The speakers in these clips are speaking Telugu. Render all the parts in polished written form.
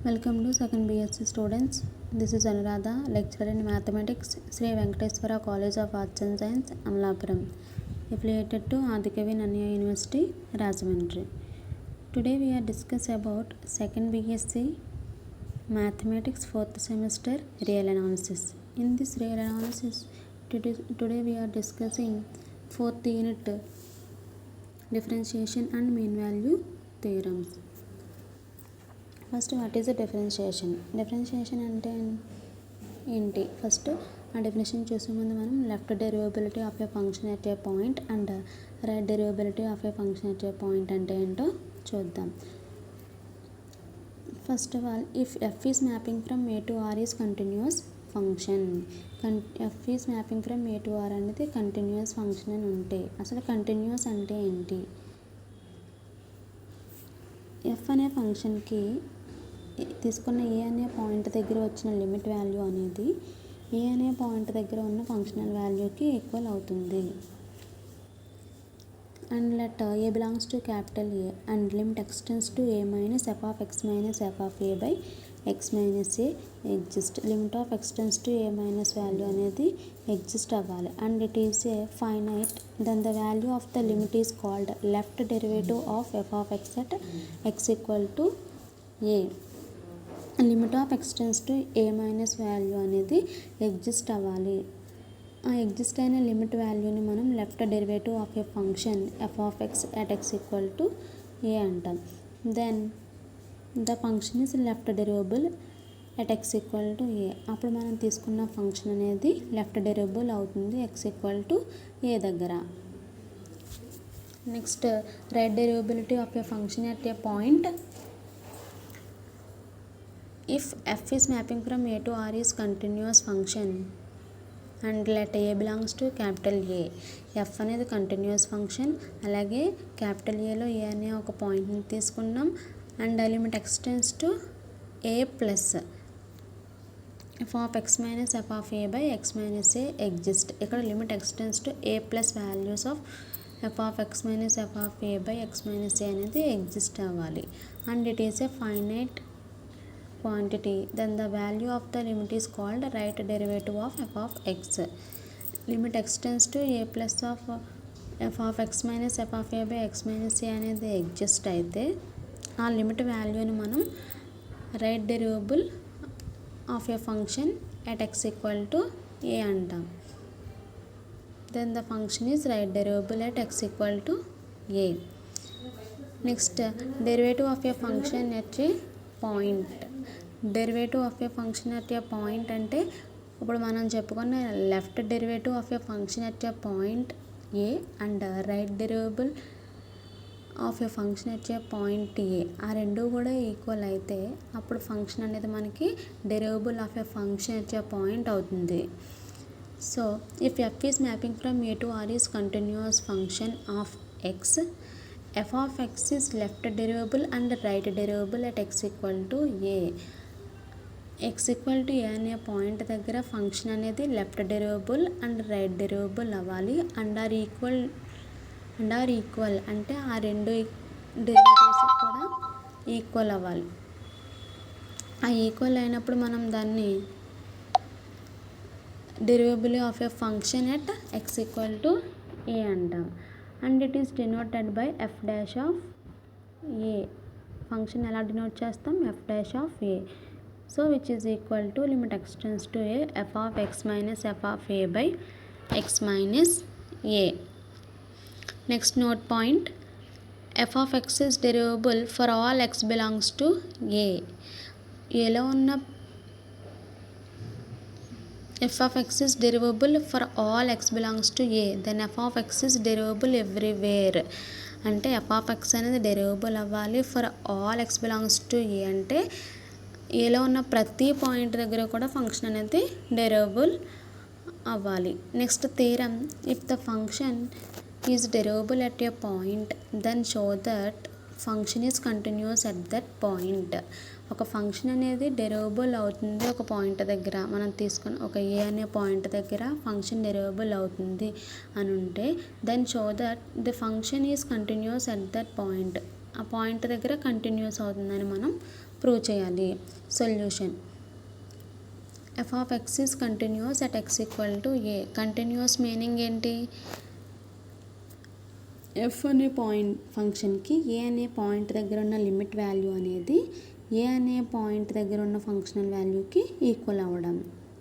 Welcome to second BSc students. This is Anuradha, lecturer in mathematics, Sri Venkateswara College of Arts and Science, Amalapuram, affiliated to Adikavi Nanya University, Rajahmundry. Today we are discussing about second BSc Mathematics 4th semester real analysis. In this real analysis, today we are discussing 4th unit differentiation and mean value theorems. First what is the differentiation అంటే ఏంటి? ఫస్ట్ ఆ డెఫినేషన్ చూసే ముందు మనం left derivability of a function at a point and right derivability of a function at a point అంటే ఏంటో చూద్దాం. First of all, if f is mapping from A to R is continuous function. F is mapping from A to R అనేది కంటిన్యూస్ ఫంక్షన్ అని ఉంటే, అసలు కంటిన్యూస్ అంటే ఏంటి? ఎఫ్ అనే ఫంక్షన్కి తీసుకున్న ఏ అనే పాయింట్ దగ్గర వచ్చిన లిమిట్ వాల్యూ అనేది ఏ అనే పాయింట్ దగ్గర ఉన్న ఫంక్షనల్ వాల్యూకి ఈక్వల్ అవుతుంది. And let A belongs to capital A and limit x tends to A minus F of X minus F of A by X minus A exist. Limit of x tends to A minus value అనేది ఎగ్జిస్ట్ అవ్వాలి. And it is a finite, then the value of the limit is called left derivative of F of X at X equal to A. Limit of x tends to A minus value అనేది ఎగ్జిస్ట్ అవ్వాలి. ఆ ఎగ్జిస్ట్ అయిన లిమిట్ వాల్యూని మనం left derivative of a function f of X at X equal to a అంటాం. Then the function is left derivable at X equal to a. అప్పుడు మనం తీసుకున్న ఫంక్షన్ అనేది లెఫ్ట్ డెరివబుల్ అవుతుంది ఎక్స్ ఈక్వల్ టు ఏ దగ్గర. Next, right derivability of a function at a point. If f is mapping from a to r is continuous function and let a belongs to capital A. f అనేది కంటిన్యూస్ ఫంక్షన్, అలాగే క్యాపిటల్ ఏలో ఏ అనే ఒక పాయింట్ని తీసుకున్నాం and limit x tends to a plus f of X minus F of A by X minus A exist. ఇక్కడ limit x tends to a plus values of F of X minus F of A by X minus a అనేది ఎగ్జిస్ట్ అవ్వాలి. And it is a finite quantity, then the value of the limit is called right derivative of f of x. limit extends to a plus of f of x minus f of a by x minus a అనేది ఎగ్జిస్ట్ అయితే ఆ లిమిట్ వాల్యూని మనం right derivable of a function at X equal to a అంటాం. Then the function is right derivable at X equal to a. Next, derivative of a function at a point. Derivative of a function at a point అంటే ఇప్పుడు మనం చెప్పుకున్న left derivative of a function at a point a and right derivable of a function at a point ఏ, ఆ రెండు కూడా ఈక్వల్ అయితే అప్పుడు ఫంక్షన్ అనేది మనకి derivable of a function at a point అవుతుంది. So if f is mapping from A to R is continuous function of x, f of X is left derivable and right derivable at X equal to a. X equal to a అనే పాయింట్ దగ్గర ఫంక్షన్ అనేది left derivable and right derivable అవ్వాలి. అండ్ ఆర్ ఈక్వల్ అంటే ఆ రెండు డెరివేటివ్స్ కూడా ఈక్వల్ అవ్వాలి. ఆ ఈక్వల్ అయినప్పుడు మనం దాన్ని derivable of a function at X equal to a అంటాం. And it is denoted by f dash of a. Function ఎలా డినోట్ చేస్తాం? F dash of a. So which is equal to limit x tends to a f of X minus F of A by X minus a. Next note point, f of X is derivable for all X belongs to A. ఏలో ఉన్న f of x is derivable for all x belongs to a, then f of x is derivable everywhere. అంటే f of x అనేది డెరివబుల్ అవ్వాలి for all x belongs to a అంటే ఏలో ఉన్న ప్రతి పాయింట్ దగ్గర కూడా ఫంక్షన్ అనేది డెరివబుల్ అవ్వాలి. Next theorem, if the function is derivable at a point then show that function is continuous at that point. ఒక ఫంక్షన్ అనేది డెరివబుల్ అవుతుంది ఒక పాయింట్ దగ్గర, మనం తీసుకున్న ఒక ఏ అనే పాయింట్ దగ్గర ఫంక్షన్ డెరివబుల్ అవుతుంది అని ఉంటే then show that the function is continuous at that point. ఆ పాయింట్ దగ్గర కంటిన్యూస్ అవుతుందని మనం ప్రూవ్ చేయాలి. Solution F of X is continuous at X equal to A. Continuous meaning ఏంటి? ఎఫ్ అనే పాయింట్ ఫంక్షన్కి ఏ అనే పాయింట్ దగ్గర ఉన్న లిమిట్ వాల్యూ అనేది ఏ అనే పాయింట్ దగ్గర ఉన్న ఫంక్షనల్ వాల్యూకి ఈక్వల్ అవ్వడం.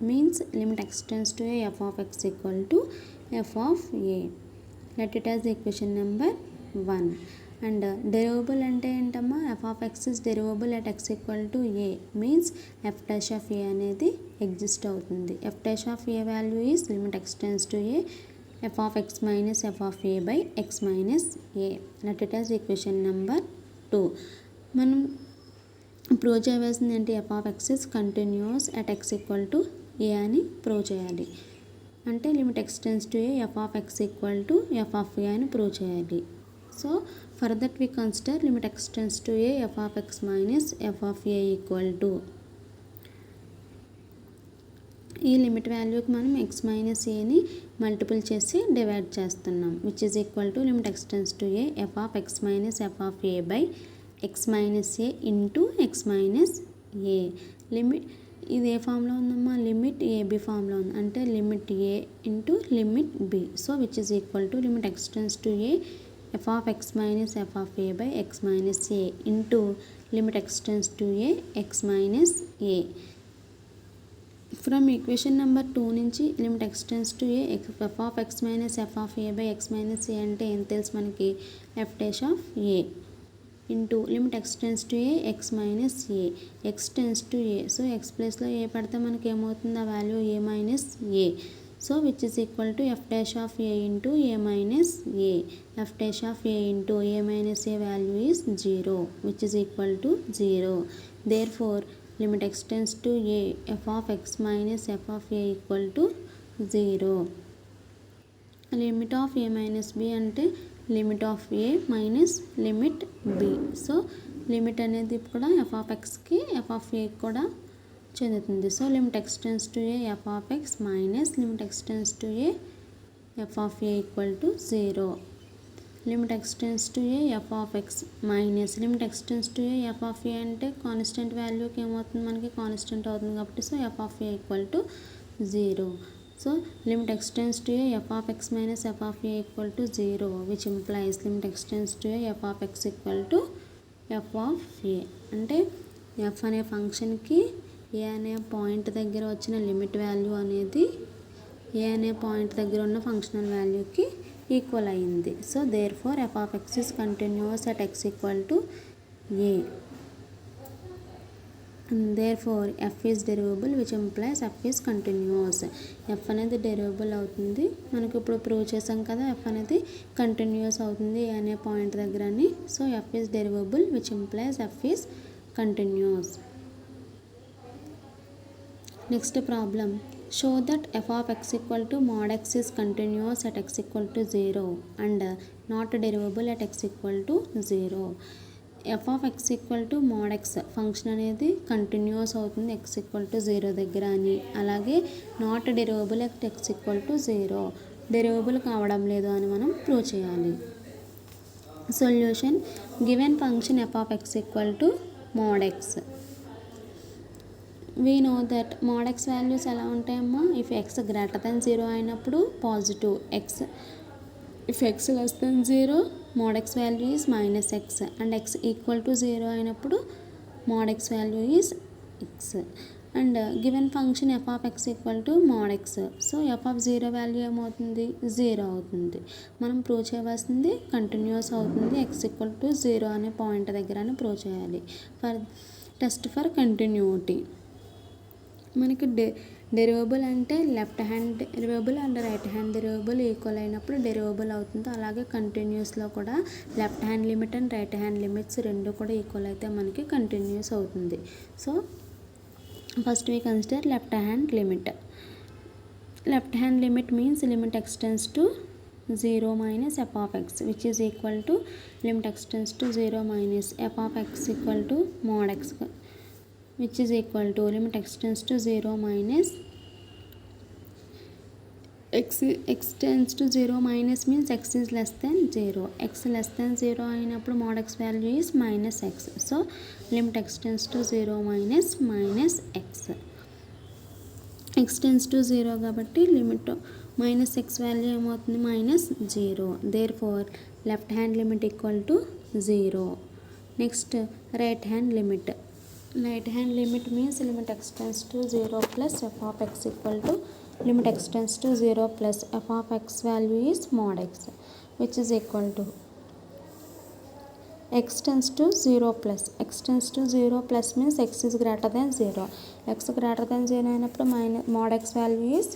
Means limit X tends to a f of X equal to f of a. Let it as equation number 1. And derivable అంటే ఏంటమ్మా? F of X is derivable at X equal to a. Means f dash of a అనేది ఎగ్జిస్ట్ అవుతుంది. F dash of a value is limit X tends to a f of X minus F of A by X minus a. Let it as equation number 2. మనం ప్రూవ్ చేయవలసింది ఏంటి? F of X is continuous at X equal to a అని ప్రూవ్ చేయాలి. అంటే limit X tends to a f of X equal to f of a అని ప్రూవ్ చేయాలి. So for that we consider limit x tends to a f of x minus f of a equal to ఈ లిమిట్ వాల్యూకి మనం x మైనస్ ఏని మల్టిపుల్ చేసి డివైడ్ చేస్తున్నాం. Which is equal to limit x tends to a f of x minus f of a by x minus A into x minus A. Limit ఇది ఏ ఫామ్లో ఉందమ్మా? లిమిట్ ఏబి ఫామ్లో ఉంది. అంటే limit A into limit B. So which is equal to limit x tends to a f of x minus f of a by x minus a into limit x tends to a x minus a. From equation number 2 నుంచి limit x tends to a f of x minus f of a by x minus a అంటే ఏం తెలుసు మనకి? f dash of a into limit x tends to a x minus a. x tends to a. So x ప్లేస్లో a పడితే మనకి ఏమవుతుంది? ఆ value a minus a. So which is equal to f dash of a into a minus a. f dash of a into a minus a value is 0, which is equal to 0. Therefore limit x tends to a f of x minus f of a equal to 0. Limit of a minus b అంటే limit of a minus limit b. So limit అనేది కూడా f of x కి f of a కూడా చెందుతుంది. So limit X tends to a f of X minus limit X tends to a f of a equal to 0. Limit X tends to a f of X minus limit X tends to a f of a అంటే కాన్స్టెంట్ వాల్యూకి ఏమవుతుంది? మనకి కాన్స్టెంట్ అవుతుంది కాబట్టి so f of a equal to 0. So limit X tends to a f of X minus F of a equal to 0, which implies limit X tends to a f of X equal to f of a. అంటే ఎఫ్ అనే ఫంక్షన్కి ఏ అనే పాయింట్ దగ్గర వచ్చిన లిమిట్ వాల్యూ అనేది ఏ అనే పాయింట్ దగ్గర ఉన్న ఫంక్షనల్ వాల్యూకి ఈక్వల్ అయింది. So therefore F of X is continuous at X equal to A. Therefore F is derivable which implies F is continuous. F అనేది డెరివబుల్ అవుతుంది. మనకు ఇప్పుడు ప్రూవ్ చేసాం కదా ఎఫ్ అనేది కంటిన్యూస్ అవుతుంది ఏ అనే పాయింట్ దగ్గర అని. So F is derivable which implies F is continuous. Next problem. Show that f of x equal to mod x is continuous at x equal to 0 and not derivable at x equal to 0. f of x equal to mod x function అనేది కంటిన్యూస్ అవుతుంది x equal to 0 దగ్గర అని. అలాగే not derivable at x equal to 0 derivable కావడం లేదు అని మనం ప్రూవ్ చేయాలి. Solution given function f of x equal to mod x. We know that mod x values ఎలా ఉంటాయమ్మా? ఇఫ్ ఎక్స్ గ్రేటర్ దెన్ 0 అయినప్పుడు positive X, if X less than 0 mod x value is minus X and x equal to 0 అయినప్పుడు mod x value is X. And given function f of X equal to mod x. So f of 0 value ఏమవుతుంది? 0 అవుతుంది. మనం ప్రూవ్ చేయవలసింది కంటిన్యూస్ అవుతుంది ఎక్స్ ఈక్వల్ టు 0 అనే పాయింట్ దగ్గర అని ప్రూవ్ చేయాలి. ఫర్ టెస్ట్ ఫర్ కంటిన్యూటీ మనకి డెరివబుల్ అంటే left hand derivable and right hand derivable equal అయినప్పుడు డెరివబుల్ అవుతుంది. అలాగే కంటిన్యూస్లో కూడా left hand limit and right hand limits రెండు కూడా ఈక్వల్ అయితే మనకి కంటిన్యూస్ అవుతుంది. So first we consider left hand limit. Left hand limit means limit x tends to 0 minus f of x which is equal to limit x tends to 0 minus f of x equal to mod x which is equal to limit x tends to 0 minus x tends to 0 minus means x is less than 0. X less than 0 అయినప్పుడు mod x value is minus x. So limit x tends to 0 minus x. x tends to 0 కాబట్టి లిమిట్ మైనస్ ఎక్స్ వాల్యూ ఏమవుతుంది minus 0. Therefore left hand limit equal to 0. Next right hand limit. Right hand limit means limit x tends to 0 plus f of x equal to limit x tends to 0 plus f of x value is mod x, which is equal to x tends to 0 plus. X tends to 0 plus means x is greater than 0. X greater than 0 అయినప్పుడు mod x value is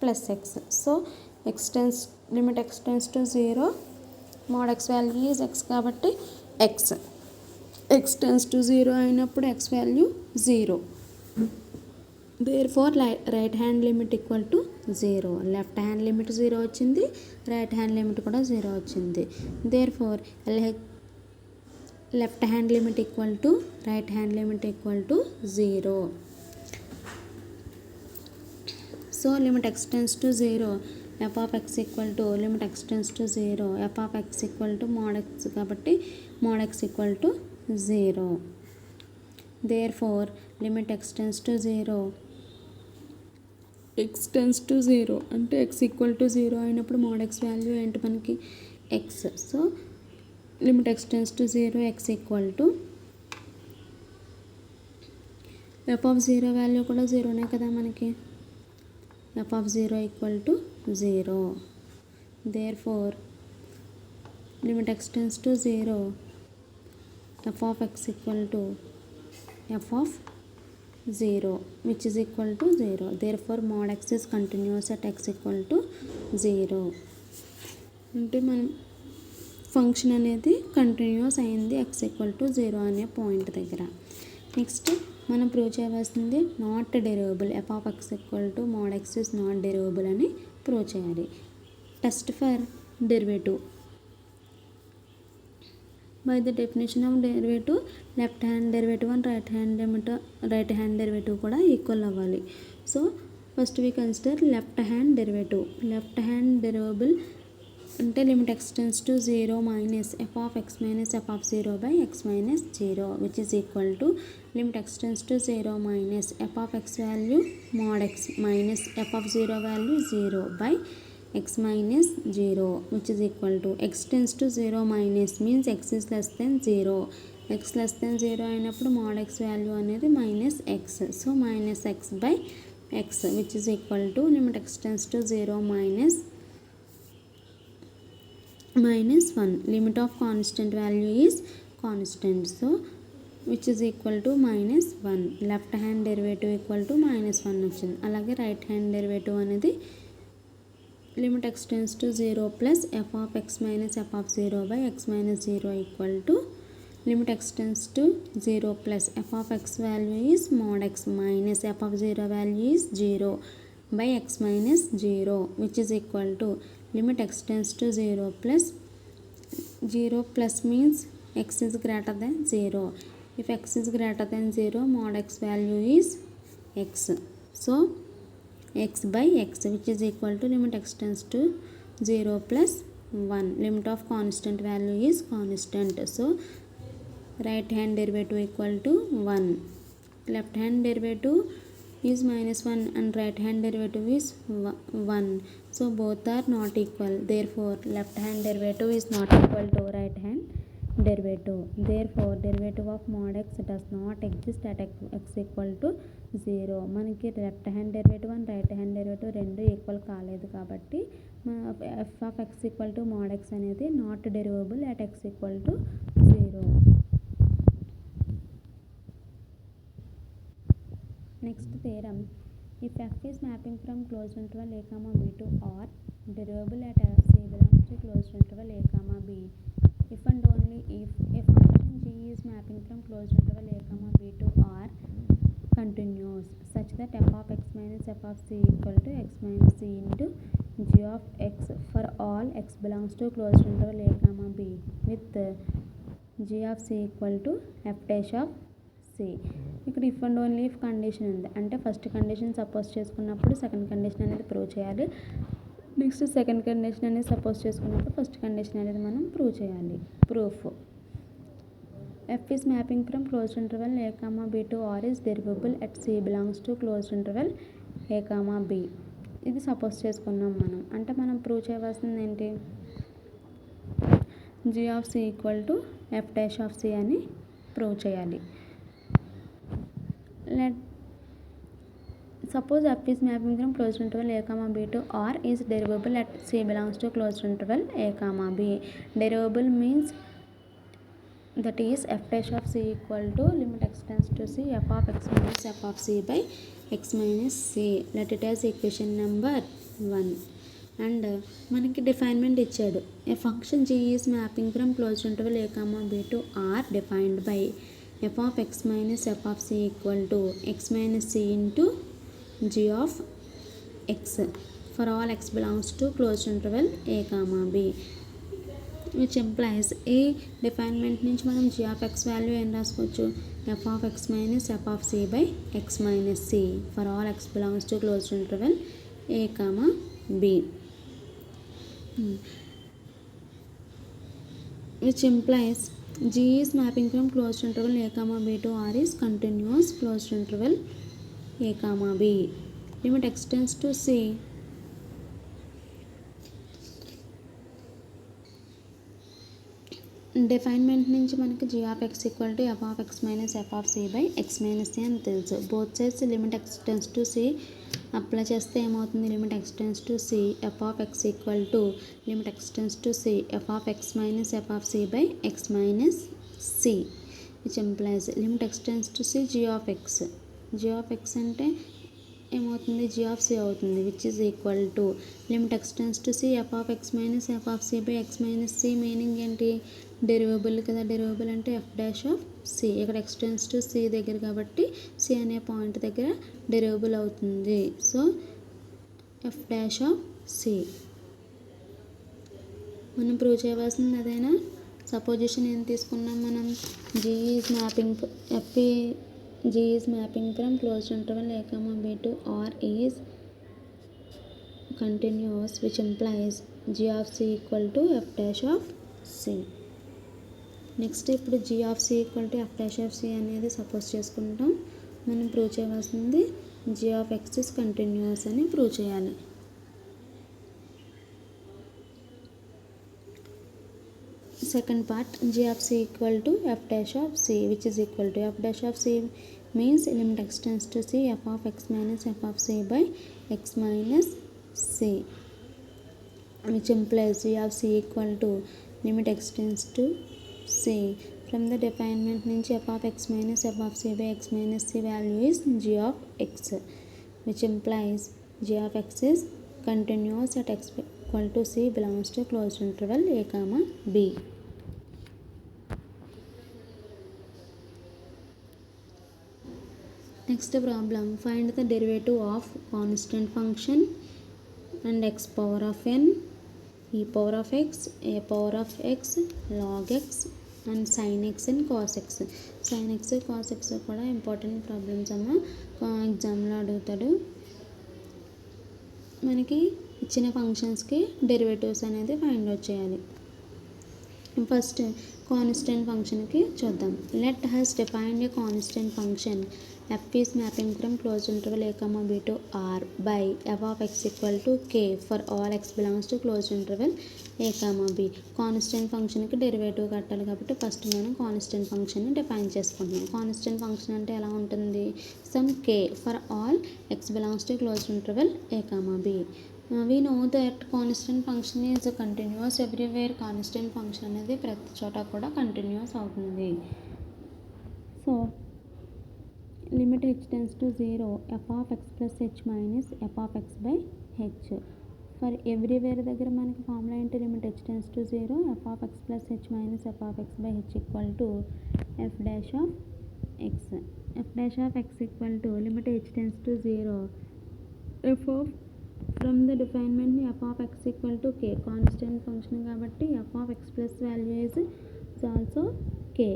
plus x. So limit x tends to 0, mod x value is x కాబట్టి x tends to 0 అయినప్పుడు x value 0. Therefore right hand limit equal to 0. Left hand limit 0 వచ్చింది, right hand limit కూడా 0 వచ్చింది. Therefore left hand limit equal to right hand limit equal to 0. So limit x tends to 0, f of x equal to limit x tends to 0, f of x equal to mod x కాబట్టి mod x equal to 0. Therefore limit x tends to 0, x tends to 0 అంటే x equal to 0 అయినప్పుడు mod x వాల్యూ ఏంటి మనకి x. So limit x tends to 0, x equal to f of 0 value కూడా 0నే కదా మనకి, f of 0 equal to 0. Therefore limit x tends to 0, f of x equal to f of 0, which is equal to 0. Therefore mod x is continuous at x equal to 0. అంటే మనం ఫంక్షన్ అనేది కంటిన్యూస్ అయింది x equal to 0 అనే పాయింట్ దగ్గర. నెక్స్ట్ మనం ప్రూవ్ చేయవలసింది not derivable, f of x equal to mod x is not derivable అని ప్రూవ్ చేయాలి. Test for derivative. By the definition of derivative, left hand derivative and right hand derivative కూడా ఈక్వల్ అవ్వాలి. So first we consider left hand derivative. Left hand derivable అంటే limit x tends to 0 minus f of x minus f of 0 by x minus 0, which is equal to limit x tends to 0 minus f of x value mod x minus f of 0 value 0 by x minus 0, which is equal to x tends to 0 minus means x is less than 0. x less than 0 అయినప్పుడు mod x వాల్యూ అనేది minus x. So minus x by x, which is equal to limit x tends to 0 minus 1. Limit of constant value is constant. So which is equal to minus 1. Left hand derivative equal to minus 1 వచ్చింది. అలాగే రైట్ హ్యాండ్ డెరివేటివ్ అనేది limit x tends to 0 plus f of x minus f of 0 by x minus 0 equal to limit x tends to 0 plus f of x value is mod x minus f of 0 value is 0 by x minus 0, which is equal to limit x tends to 0 plus means x is greater than 0. If x is greater than 0, mod x value is x. So x by x, which is equal to limit x tends to 0 plus 1. Limit of constant value is constant. So right hand derivative equal to 1. Left hand derivative is minus 1 and right hand derivative is 1. So both are not equal. Therefore left hand derivative is not equal to right hand derivative. Therefore derivative of mod x does not exist at x equal to 0. మనకి left hand derivative and right hand derivative రెండు ఈక్వల్ కాలేదు కాబట్టి f of x equal to mod x అనేది not derivable at x equal to 0. Next theorem. If f is mapping from closed interval a comma b to R, derivable at c belongs to closed interval a comma b. If and only if a function g is mapping from closed interval a comma b to R continuous such that f of x minus f of c equal to x minus c into g of x for all x belongs to closed interval a comma b with g of c equal to f dash of c c. ఇక్కడ if and only if condition ఉంది, అంటే ఫస్ట్ కండిషన్ సపోజ్ చేసుకున్నప్పుడు సెకండ్ కండిషన్ అనేది ప్రూవ్ చేయాలి. నెక్స్ట్ సెకండ్ కండిషన్ అనేది సపోజ్ చేసుకున్నప్పుడు ఫస్ట్ కండిషన్ అనేది మనం ప్రూవ్ చేయాలి. Proof f is mapping from closed interval A comma B to R is derivable at C belongs to closed interval A comma b. ఇది సపోజ్ చేసుకున్నాం మనం. అంటే మనం ప్రూవ్ చేయవలసింది ఏంటి, g of C equal to F dash of C అని ప్రూవ్ చేయాలి. Let suppose F is mapping from closed interval A comma B to R is derivable at C belongs to closed interval A comma B. Derivable means that is f dash of c equal to limit x tends to c f of x minus f of c by x minus c. Let it as equation number 1. And మనకి డిఫైన్మెంట్ ఇచ్చాడు. ఏ function g is mapping from closed interval a comma b to r defined by f of x minus f of c equal to x minus c into g of x for all x belongs to closed interval a comma b. Which employees ఈ డిఫైన్మెంట్ నుంచి మనం జీ ఆఫ్ ఎక్స్ వాల్యూ ఏం రాసుకోవచ్చు, f of X minus F of C by X minus c for all X belongs to closed interval A comma b. Which implies g is mapping from closed interval A comma B to R is continuous closed interval A comma b. Limit X tends to c definement నుంచి మనకి g of X equal to f of X minus F of C by X minus c అని తెలుసు. Both sides limit X tends to C apply చేస్తే ఏమవుతుంది, limit X tends to C F of X equal to limit X tends to C F of X minus F of C by X minus C. Which implies limit X tends to C G of X. G of X అంటే ఏమవుతుంది, జీ ఆఫ్ సి అవుతుంది. Which is equal to limit X tends to C F of X minus F of C by X minus C. Meaning ఏంటి, డెరివబుల్ కదా, డెరివబుల్ అంటే ఎఫ్ డాష్ ఆఫ్ సి. ఇక్కడ ఎక్స్ టెన్స్ టు సి దగ్గర కాబట్టి సి అనే పాయింట్ దగ్గర డెరివబుల్ అవుతుంది. So F dash of C మనం ప్రూవ్ చేయవలసింది అదేనా. సపోజిషన్ ఏం తీసుకున్నాం మనం, G is mapping F G is mapping from closed interval A comma B to R is continuous which implies G of C equal to F dash of C. Next ఇప్పుడు G of C equal to F dash of C అనేది సపోజ్ చేసుకుంటాం. మనం ప్రూవ్ చేయవలసింది G of X is continuous అని ప్రూవ్ చేయాలి. Second part G of C equal to F dash of C which is equal to F dash of C means limit X tends to C F of X minus F of C by X minus C. Which implies G of C equal to limit X tends to c from the definement నుంచి f of X minus F of C by X minus c value is g of x which implies G of x is continuous at X equal to c belongs to closed interval A comma b. Next problem, find the derivative of constant function and x power of n e power of x, a power of x, log x and sin x and cos x. sin x cos x కూడా ఇంపార్టెంట్ ప్రాబ్లమ్స్ అమ్మ, ఎగ్జామ్లో అడుగుతాడు. మనకి ఇచ్చిన ఫంక్షన్స్కి డెరివేటివ్స్ అనేది ఫైండ్ అవుట్ చేయాలి. ఫస్ట్ కాన్స్టెంట్ ఫంక్షన్కి చూద్దాం. Let has defined a constant function F is mapping from close interval A comma B to R by F of X equal to K for all X belongs to close interval A comma B. Constant ఫంక్షన్కి డెరివేటివ్ కట్టాలి కాబట్టి ఫస్ట్ మనం కాన్స్టెంట్ ఫంక్షన్ని డిఫైన్ చేసుకుంటున్నాం. కాన్స్టెంట్ ఫంక్షన్ అంటే ఎలా ఉంటుంది, some K for all X belongs to close interval A comma B. We know that constant function is continuous everywhere. Constant function అనేది ప్రతి చోట కూడా కంటిన్యూస్ అవుతుంది. So limit h tends to 0 f of x plus h minus f of x by h. For everywhere దగ్గర మనకి ఫార్ములా ఏంటి, limit h tends to 0 f of x plus h minus f of x by h equal to f dash of x. f dash of x equal to limit h tends to 0 f of from the definement f of X equal to k. Constant function కాబట్టి f of x plus value is also k.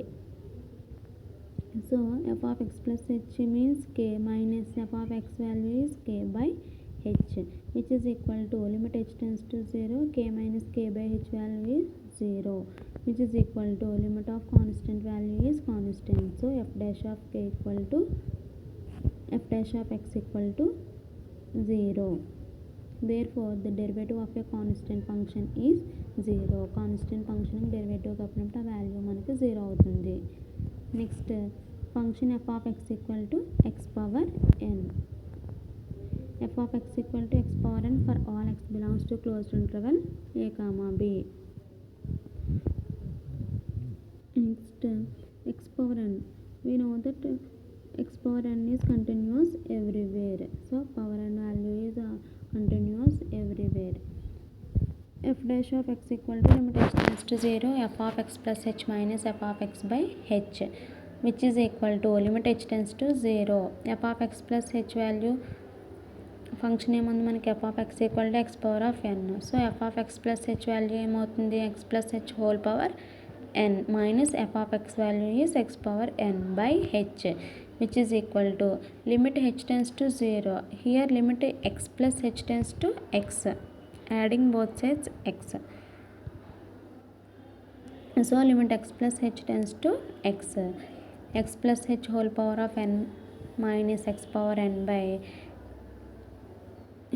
So f of x plus h means k minus f of x value is k by h, which is equal to limit h tends to 0, k minus k by h value is 0, which is equal to limit of constant value is constant. So f dash of k equal to f dash of x equal to 0. Therefore the derivative of a constant function is 0. Constant function derivative kapnappu value manaki 0 avutundi. Next function f of x equal to x power n. f of x equal to x power n for all x belongs to closed interval a comma b. Next x power n, we know that x power n is continuous everywhere, so power n value is continuous everywhere. f dash of x equal to limit h tends to 0, f of x plus h minus f of x by h, which is equal to limit h tends to 0, f of x plus h value function ఏముంది మనకి f of x equal to x power of n. So f of x plus h value ఏమవుతుంది x plus h whole power n minus f of x value is x power n by h, which is equal to limit h tends to 0. Here limit x plus h tends to x, adding both sides x. So limit x plus h tends to x, x plus h whole power of n minus x power n by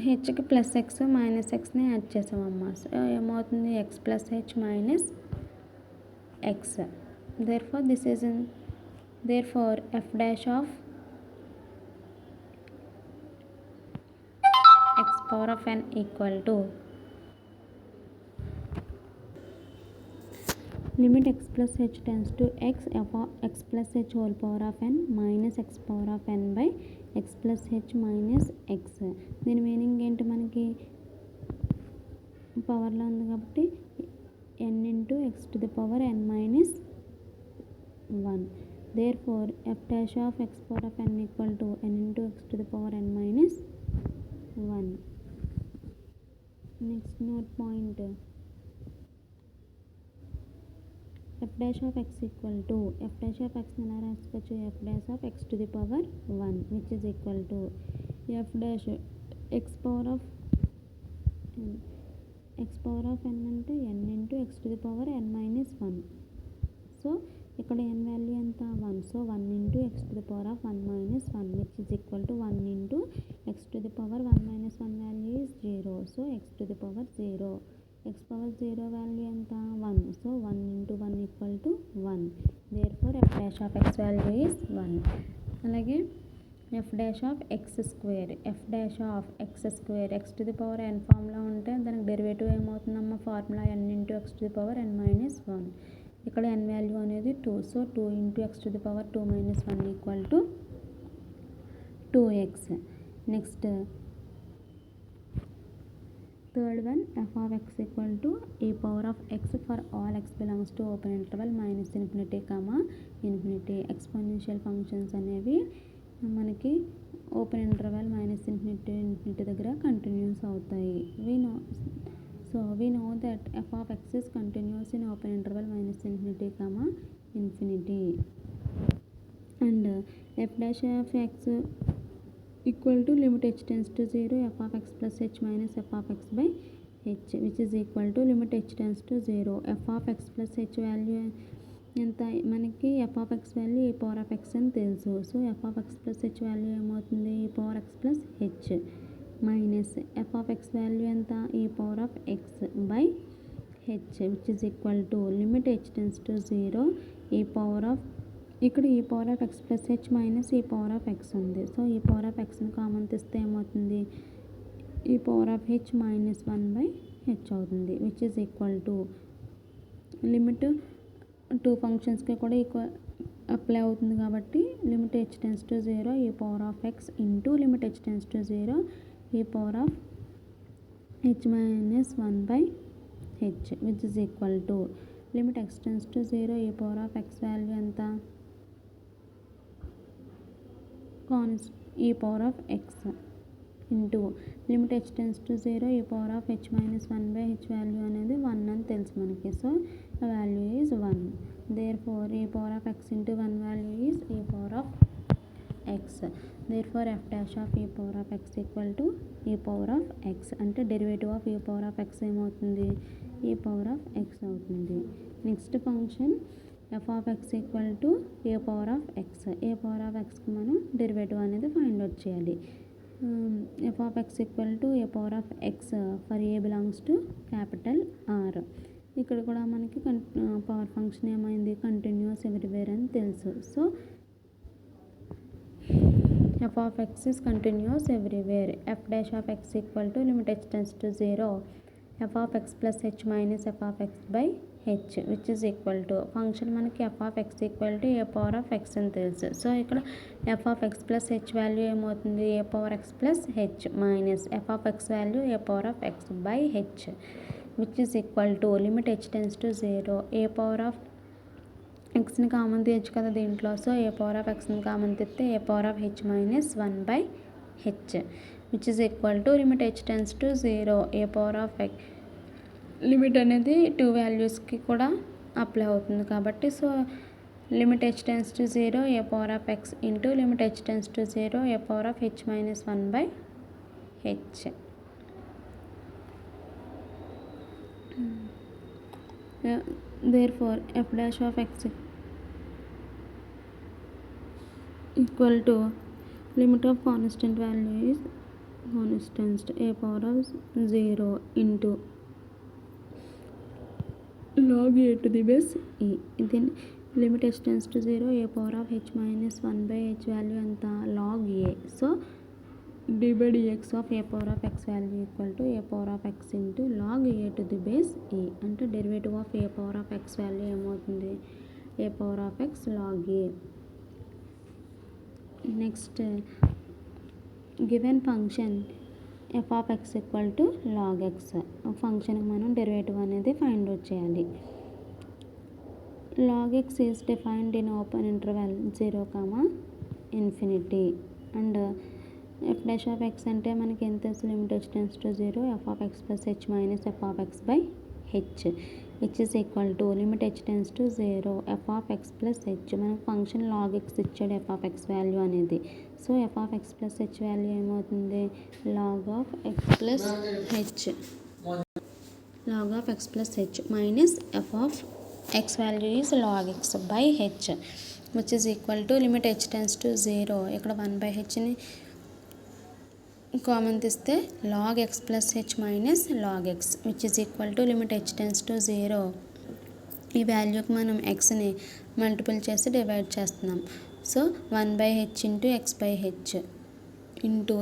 హెచ్కి ప్లస్ ఎక్స్ మైనస్ ఎక్స్ని యాడ్ చేసామమ్మ. సో ఏమవుతుంది x plus h minus x. Therefore f dash of X power of n equal to limit x plus h tends to x, f of x plus h whole power of n minus x power of n by x plus h minus x. దీని మీనింగ్ ఏంటి, మనకి పవర్లో ఉంది కాబట్టి n into X to the power n minus 1. Therefore F dash of X power of n equal to n into X to the power n minus 1. Next note point, f dash of x equal to f dash of x ఎలా రాసుకోవచ్చు, f dash of x to the power 1, which is equal to f dash x power of n అంటే n into x to the power n minus 1. So ఇక్కడ n వాల్యూ ఎంత 1, so 1 into x to the power of 1 minus 1, which is equal to 1 into x to the power 1 minus 1 value is 0, so x to the power 0. x power 0 value ఎంత 1, so 1 into 1 equal to 1. therefore f dash of x value is 1. అలాగే f dash of x square, f dash of x square x to the power n formula ఉంటే దానికి డెరివేటివ్ ఏమవుతుందమ్మా, formula n into x to the power n minus 1. ఇక్కడ n వాల్యూ అనేది 2, so 2 into x to the power 2 minus 1 equal to 2x. Next third one, f of x equal to e power of x for all x belongs to open interval minus infinity comma infinity. Exponential functions అనేవి మనకి ఓపెన్ ఇంటర్వల్ మైనస్ ఇన్ఫినిటీ దగ్గర కంటిన్యూస్ అవుతాయి. we know that f of x is continuous in open interval minus infinity comma infinity, and f dash of x equal to limit h tends to 0, f of x plus h minus f of x by h, which is equal to limit h tends to 0. f of x plus h value ఎంత, మనకి f of x value e power of x అని తెలుసు. సో f of x plus h value ఏమవుతుంది e power x plus h minus f of x value ఎంత e power of x by h, which is equal to limit h tends to 0 e power of, ఇక్కడ e power of x plus h minus e power of x ఉంది. సో ఈ పవర్ ఆఫ్ ఎక్స్ని కామన్ తీస్తే ఏమవుతుంది e power of h minus 1 by h అవుతుంది, which is equal to limit 2 ఫంక్షన్స్కి కూడా ఈక్వల్ అప్లై అవుతుంది కాబట్టి లిమిట్ హెచ్ టెన్స్ టు 0 ఈ power of X into limit h tends to 0 ఈ power of h minus 1 by H, which is equal to limit X tends to 0 ఈ పవర్ ఆఫ్ ఎక్స్ వాల్యూ ఎంత e power of x into limit h tends to 0 e power of h minus 1 by h value అనేది 1 అని తెలుసు మనకి. So value is 1. Therefore e power of x into 1 value is e power of x. Therefore f dash of e power of x equal to e power of x. అంటే derivative of e power of x ఏమవుతుంది, e power of x అవుతుంది. Next function f of x equal to a power of x. A power of ఎక్స్కి మనం డెరివేటివ్ అనేది ఫైండ్ అవుట్ చేయాలి. f of x equal to a power of x for a belongs to capital R. ఇక్కడ కూడా మనకి పవర్ ఫంక్షన్ ఏమైంది, కంటిన్యూస్ ఎవ్రీవేర్ అని తెలుసు. సో f of x is continuous everywhere. f dash of x equal to limit h tends to 0 f of x plus h minus f of x by h which is equal to function మనకి f of x equal to a power of x అని తెలుసు. సో ఇక్కడ f of x plus h value ఏమవుతుంది, a power x plus h minus f of x value a power of x by h which is equal to limit h tends to 0 a power of ఎక్స్ని కామన్ తీయచ్చు కదా దీంట్లో. సో ఏ పవర్ ఆఫ్ ఎక్స్ని కామన్ తీస్తే a power of h minus 1 by h which is equal to limit h tends to 0 a power of x. Limit అనేది 2 వాల్యూస్కి కూడా అప్లై అవుతుంది కాబట్టి so limit h tends to 0 a power of X into limit h tends to 0 a power of h minus 1 by H. Therefore f dash of x equal to limit of constant value is constant a power of 0 into log a to the base e. Then limit h tends to 0 a power of h minus 1 by h value anta log a. So d by dx of a power of x value equal to a power of x into log a to the base e. అంటే derivative of a power of x value ఏమవుతుంది, a power of x log a. Next given function f of x equal to log x. ఫంక్షన్కి మనం డెరివేటివ్ అనేది ఫైండ్ అవుట్ చేయాలి. log x is defined in open interval 0, infinity and f dash of x అంటే మనకి ఎంత తెలుసు, లిమిట్ h tends to 0 f of x plus h minus f of x by h which is equal to limit h tends to 0 f of x plus h. మనకు ఫంక్షన్ log x ఇచ్చాడు f of x వాల్యూ అనేది. So f of x plus h value ఏమవుతుంది, log of x plus h log of x plus h minus f of x value is log x by h which is equal to limit h tends to 0. ఇక్కడ 1 by hని కామన్ తీస్తే log x plus h minus log x which is equal to limit h tends to 0. ఈ వాల్యూకి మనం xని మల్టిపుల్ చేసి డివైడ్ చేస్తున్నాం. So 1 by h into x by h into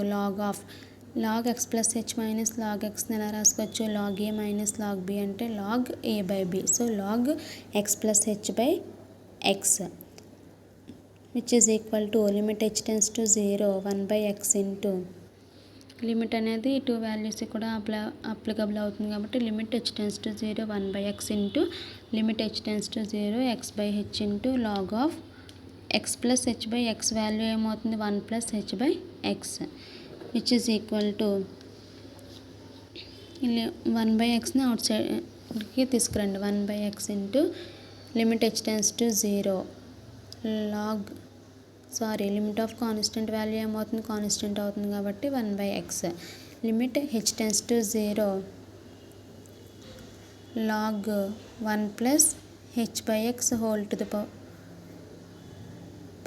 log x plus h minus log xని ఎలా రాసుకోవచ్చు, log a minus log b అంటే log a by b. So log x plus h by x which is equal to limit h tends to 0 1 by x into limit అనేది 2 వాల్యూస్కి కూడా అప్లికబుల్ అవుతుంది కాబట్టి limit h tends to 0 1 by x into limit h tends to 0 x by h into log of x plus h by x value ఏమవుతుంది 1 ప్లస్ h by x which is equal to 1 by xని అవుట్ సైడ్కి తీసుకురండి 1 by x into limit h tends to 0 limit of constant value ఏమవుతుంది, కాన్స్టెంట్ అవుతుంది కాబట్టి 1 by x limit h tends to 0 log 1 plus h by x whole to the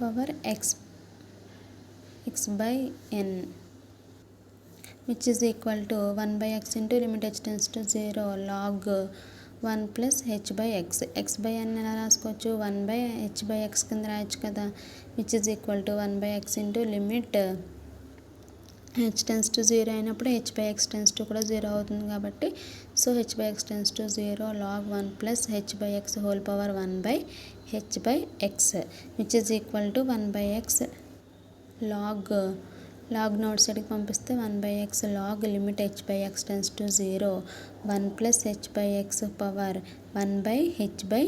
power x by n which is equal to 1 by x into limit h tends to 0 log 1 plus h by x by n ఎలా రాసుకోవచ్చు, 1 by h by x కింద రాయొచ్చు కదా, which is equal to 1 by x into limit h tends to 0 అయినప్పుడు h by x tends to కూడా 0 అవుతుంది కాబట్టి so h by x tends to 0 log 1 plus h by x whole power 1 by h by x which is equal to 1 by x log note సైడ్కి పంపిస్తే 1 by x log limit h by x tends to 0 1 plus h by x power 1 by h by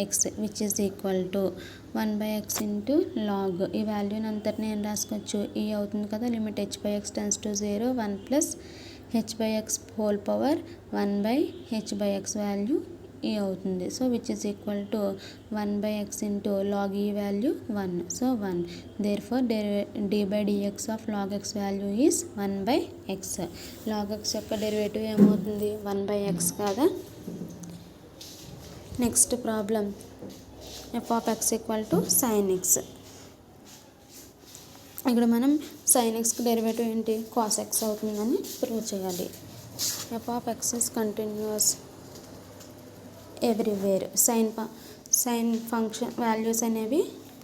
x which is equal to 1 by x into log ఈ వాల్యూని అంతటిని ఏం రాసుకోవచ్చు, ఈ అవుతుంది కదా, limit h by x tends to 0 1 plus h by x whole power 1 by h by x value e అవుతుంది. So which is equal to 1/x into log e value 1. So 1. Therefore d by dx of log x value is 1/x. log x యొక్క డెరివేటివ్ ఏమవుతుంది 1/x కదా. Next problem f of x equal to sin x. ఇక్కడ మనం sin xకి డెరివేటివ్ ఏంటి cos x అవుతుందని ప్రూవ్ చేయాలి. f of x is continuous everywhere. Sine function values అనేవి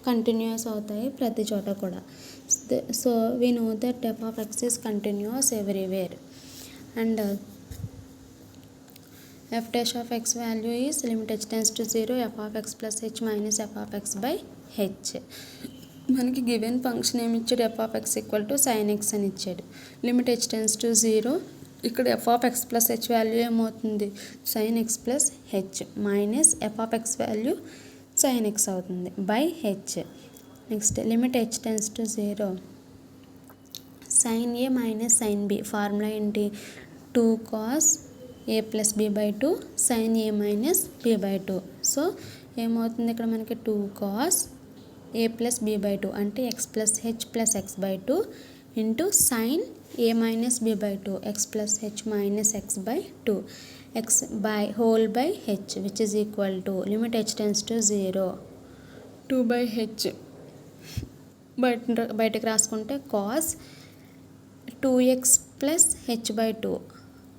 కంటిన్యూస్ అవుతాయి ప్రతి చోట కూడా. So we know that f of x is continuous everywhere. And f dash of x value is limit h tends to 0 f of x plus h minus f of x by h. మనకి గివెన్ ఫంక్షన్ ఏమి ఇచ్చాడు f of x equal to sin x అని ఇచ్చాడు. Limit h tends to 0. ఇక్కడ f of x plus h value ఏమవుతుంది sin x plus h minus f of x value sin x అవుతుంది by h. Next limit h tends to 0 sin a minus sin b. Formula ఏంటి 2 cos a plus b by 2 sin a minus b by 2. So ఏమవుతుంది ఇక్కడ మనకి 2 cos a plus b by 2 అంటే x plus h plus x by 2 into sin a minus b by 2 x plus h minus x by 2 x by whole by h which is equal to limit h tends to 0 2 by h బయటకు రాసుకుంటే cos 2x plus h by 2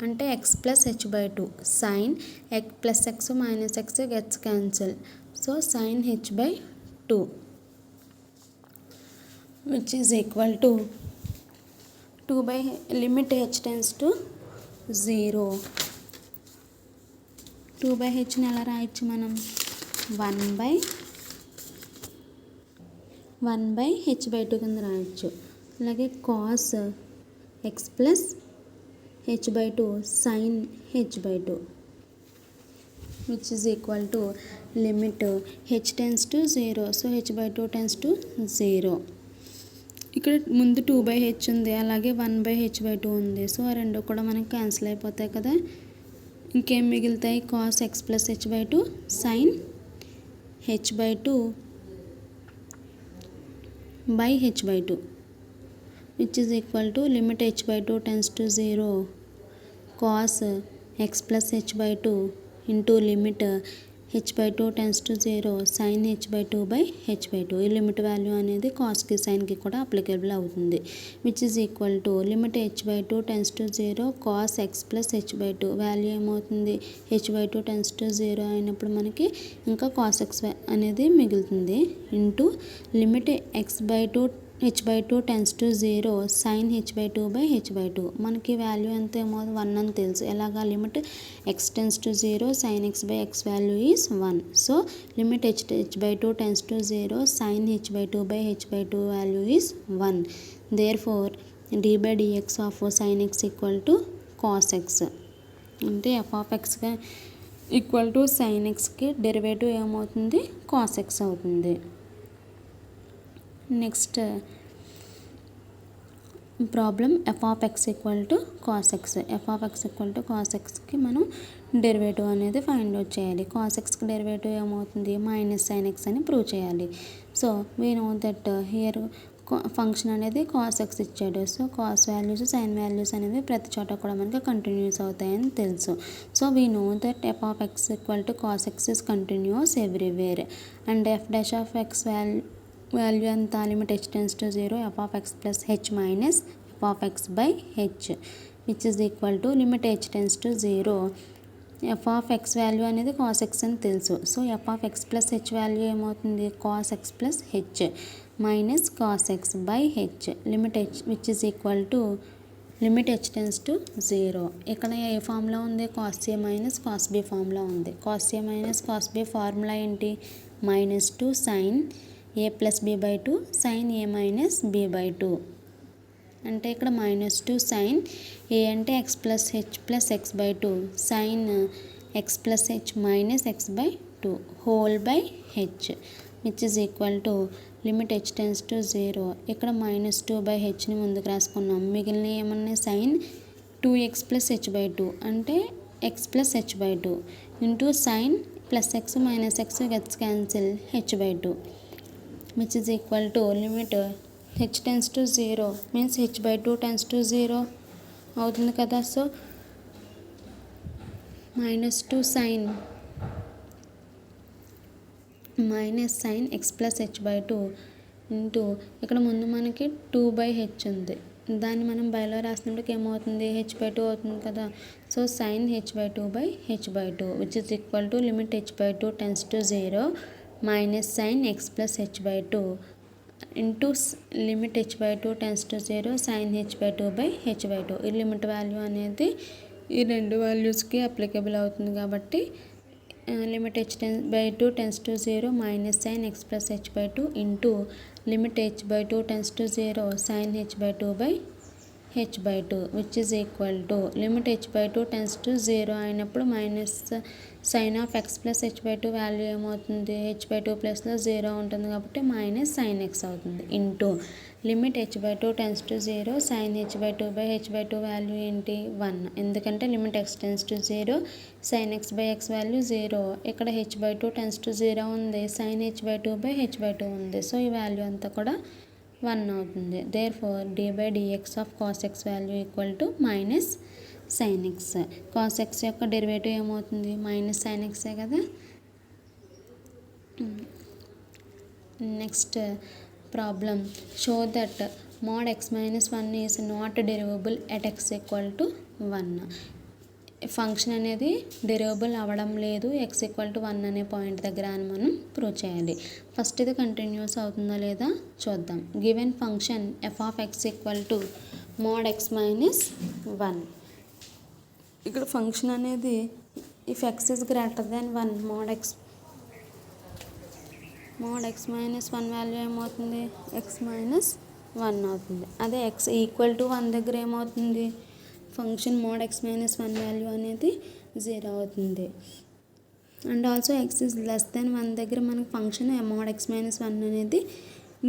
అంటే x plus h by 2 sin x plus x minus x gets cancel. So sin h by 2 which is equal to 2 by limit h tends to 0. 2 by h ని ఎలా రాయొచ్చు మనం 1 by h by 2 కింద రాయొచ్చు. అలాగే cos x plus h by 2 sin h by 2 which is equal to limit h tends to 0. So h by 2 tends to 0. ఇక్కడ ముందు 2 by h ఉంది, అలాగే 1 by h by 2 ఉంది. సో ఆ రెండు కూడా మనకి క్యాన్సిల్ అయిపోతాయి కదా. ఇంకేం మిగులుతాయి cos x plus h by 2 sin h by 2 by h by 2 which is equal to limit h by 2 tends to 0 cos x plus h by 2 into limit h by 2 tends to 0 sin h by 2 by h by 2. ఈ లిమిట్ వాల్యూ అనేది కాస్కి సైన్కి కూడా అప్లికేబుల్ అవుతుంది. Which is equal to limit h by 2 tends to 0 cos x plus h by 2 value ఏమవుతుంది h by 2 tends to 0 అయినప్పుడు మనకి ఇంకా cos x అనేది మిగులుతుంది into limit x by 2 h by 2 tends to 0 sin h by 2 by h by 2. మనకి వాల్యూ ఎంత ఏమో 1 అని తెలుసు. ఎలాగా limit x tends to 0 sin x by x value is 1. So limit h by 2 tends to 0 sin h by 2 by h by 2 value is 1. Therefore d by dx of sin x equal to cos x. అంటే f of x equal to sin xకి డెరివేటివ్ ఏమవుతుంది cos x అవుతుంది. Next problem f of x equal to cos x. f of x equal to cos xకి మనం డెరివేటివ్ అనేది ఫైండ్ అవుట్ చేయాలి. cos xకి డెరివేటివ్ ఏమవుతుంది మైనస్ sin x అని ప్రూవ్ చేయాలి. So we know that here function అనేది cos x ఇచ్చాడు. So cos values sin values అనేవి ప్రతి చోట కూడా మనకి కంటిన్యూస్ అవుతాయని తెలుసు. So we know that f of x equal to cos x is continuous everywhere. And f dash of x value అంతా limit h tends to 0 f of x plus h minus f of x by h which is equal to limit h tends to 0 f of x value అనేది cos x అని తెలుసు. సో f of x plus h value ఏమవుతుంది cos x plus h minus cos x by h limit h which is equal to limit h tends to 0. ఇక్కడ ఏ ఫార్ములా ఉంది cos a minus cos b formula ఉంది. cos a minus cos b formula ఏంటి -2 sin a plus b by 2 sin a minus b by 2. అంటే ఇక్కడ -2 sin a అంటే x plus h plus x by 2 sin x plus h minus x by 2 whole by h which is equal to limit h tends to 0. ఇక్కడ -2 by hని ముందుకు రాసుకున్నాం. మిగిలిన ఏమన్నా sin 2x plus h by 2 అంటే x plus h by 2 into sine plus x minus x gets cancel h/2 which is equal to limit h tends to 0 means h/2 tends to 0 అవుతుంది కదా. So -2 sine x plus h/2 into ఇక్కడ ముందు మనకి 2/h ఉంది, దాన్ని మనం బైలో రాసినప్పటికి ఏమవుతుంది h/2 అవుతుంది కదా. So sine h/2 which is equal to limit h/2 tends to 0 minus sine x plus h/2 into limit h/2 tends to 0 sine h/2 ఈ లిమిట్ వాల్యూ అనేది ఈ రెండు వాల్యూస్కి అప్లికబుల్ అవుతుంది కాబట్టి limit h/2 tends to 0 minus sine x plus h/2 into limit h/2 tends to 0 sine h/2 which is equal to limit h/2 tends to 0 అయినప్పుడు minus sine of x plus h/2 value ఏమవుతుంది h/2 ప్లస్లో 0 ఉంటుంది కాబట్టి మైనస్ సైన్ x అవుతుంది into limit h/2 tends to 0 sine h/2 value ఏంటి 1, ఎందుకంటే limit x tends to 0 sine x value 0, ఇక్కడ h/2 టెన్స్ టు 0 ఉంది, సైన్ h/2 ఉంది. సో ఈ వాల్యూ అంతా కూడా 1 అవుతుంది. Therefore d/dx of cos x value equal to minus sine x. Cos x యొక్క డెరివేటివ్ ఏమవుతుంది మైనస్ సైన్ x కదా. Next problem show that mod x minus 1 is not derivable at x equal to 1. Function అనేది డెరివబుల్ అవ్వడం లేదు x ఈక్వల్ టు 1 అనే పాయింట్ దగ్గర అని మనం ప్రూవ్ చేయాలి. ఫస్ట్ ఇది కంటిన్యూస్ అవుతుందా లేదా చూద్దాం. Given function f of x equal to mod x minus 1. ఇక్కడ ఫంక్షన్ అనేది if x is greater than 1 mod x minus 1 value ఏమవుతుంది x minus 1 అవుతుంది. అదే x ఈక్వల్ టు 1 దగ్గర ఏమవుతుంది function mod x minus 1 value అనేది 0 అవుతుంది. And also x is less then 1 దగ్గర మనకు ఫంక్షన్ mod x minus 1 అనేది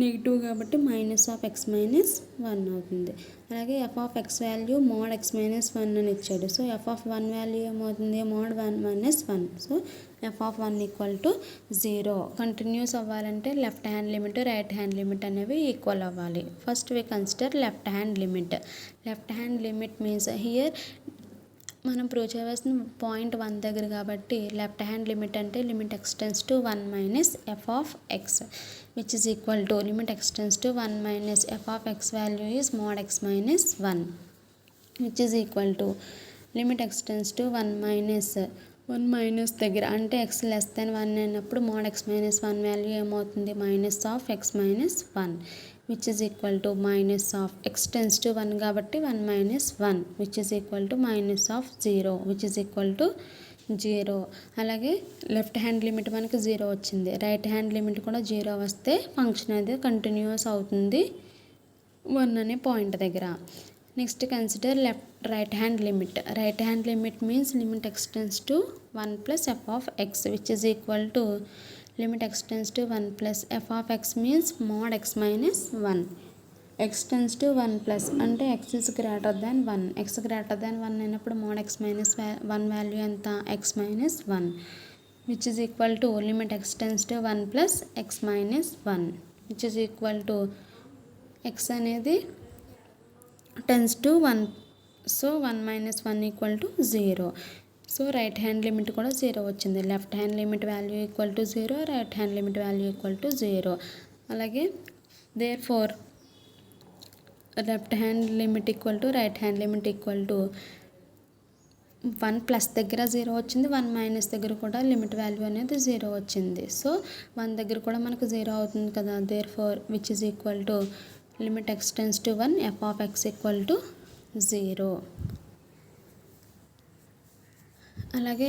నెగిటివ్ కాబట్టి మైనస్ ఆఫ్ x minus 1 అవుతుంది. అలాగే f of x value mod x minus 1 అని ఇచ్చాడు. సో f ఆఫ్ 1 వాల్యూ ఏమవుతుంది mod 1 minus 1. సో f of 1 equal to 0. Continuous అవ్వాలంటే left hand limit right hand limit అనేవి ఈక్వల్ అవ్వాలి. First we consider left hand limit. Left hand limit means here మనం ప్రూవ్ చేయవలసిన పాయింట్ 1 దగ్గర కాబట్టి లెఫ్ట్ హ్యాండ్ లిమిట్ అంటే limit x tends to 1 minus f of x which is equal to limit x tends to 1 minus f of x value is mod x minus 1 which is equal to limit x tends to 1 minus దగ్గర అంటే x లెస్ దెన్ 1 అయినప్పుడు mod x minus 1 వాల్యూ ఏమవుతుంది minus of x minus 1 which is equal to minus of x tends to 1 కాబట్టి 1 minus 1 which is equal to minus of 0 which is equal to 0. అలాగే లెఫ్ట్ హ్యాండ్ లిమిట్ మనకి 0 వచ్చింది, రైట్ హ్యాండ్ లిమిట్ కూడా 0 వస్తే ఫంక్షన్ అనేది కంటిన్యూస్ అవుతుంది 1 అనే పాయింట్ దగ్గర. Next consider right hand limit. Right hand limit means limit x tends to 1 plus f of x which is equal to limit x tends to 1 plus f of x means mod x minus 1. x tends to 1 plus అంటే x is greater than 1. x greater than 1 అయినప్పుడు mod x minus 1 వాల్యూ ఎంత x minus 1 which is equal to limit x tends to 1 plus x minus 1 which is equal to x అనేది tends to 1. So 1 minus 1 equal to 0. So right hand limit కూడా 0 వచ్చింది. Left hand limit value equal to 0, right hand limit value equal to 0. అలాగే therefore left hand limit equal to right hand limit equal to 1 plus దగ్గర 0 వచ్చింది, 1 మైనస్ దగ్గర కూడా లిమిట్ వాల్యూ అనేది 0 వచ్చింది. సో 1 దగ్గర కూడా మనకు 0 అవుతుంది కదా. Therefore which is equal to limit x tends to 1 f of x equal to 0. అలాగే